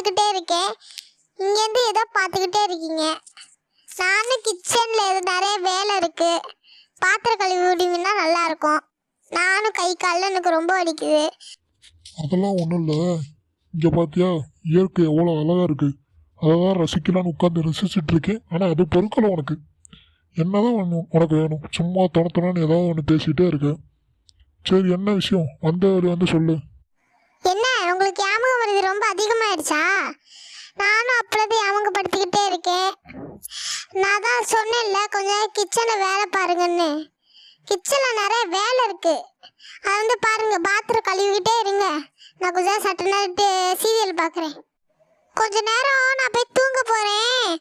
பார்த்துக்கிட்டே இருக்கேன். இங்கேருந்து ஏதோ பார்த்துக்கிட்டே இருக்கீங்க. நானும் கிச்சனில் நிறைய வேலை இருக்குது, பாத்திரம் கழுவி விடுவீங்கன்னா நல்லாயிருக்கும். நானும் கை காலில் எனக்கு ரொம்ப வலிக்குது. அதெல்லாம் ஒன்றும் இல்லை. இங்கே பார்த்தியா, இயற்கை எவ்வளோ அழகாக இருக்குது. அதை தான் ரசிக்கலான்னு உட்காந்து ரசிச்சுட்டு இருக்கேன். ஆனால் அது பொறுக்கலை உனக்கு. என்னதான் உனக்கு வேணும்? சும்மா தொணத்தொணன்னு ஏதாவது ஒன்று பேசிகிட்டே இருக்க. சரி, என்ன விஷயம்? வந்து சொல்லு. என்ன உங்களுக்கு ஞாபகம் வருது ரொம்ப அதிகமாகிடுச்சா? நானும் அப்பளது ஞாபகப்படுத்திக்கிட்டே இருக்கேன். நான் தான் சொன்னேன்ல கொஞ்சம் கிச்சனில் வேலை பாருங்கன்னு. கிச்சனில் நிறைய வேலை இருக்குது. அது வந்து பாருங்கள், பாத்திரம் கழுவிக்கிட்டே இருங்க. நான் கொஞ்சம் சட்ட நேரம் சீரியல் பார்க்குறேன். கொஞ்ச நேரம் நான் போய் தூங்க போகிறேன்.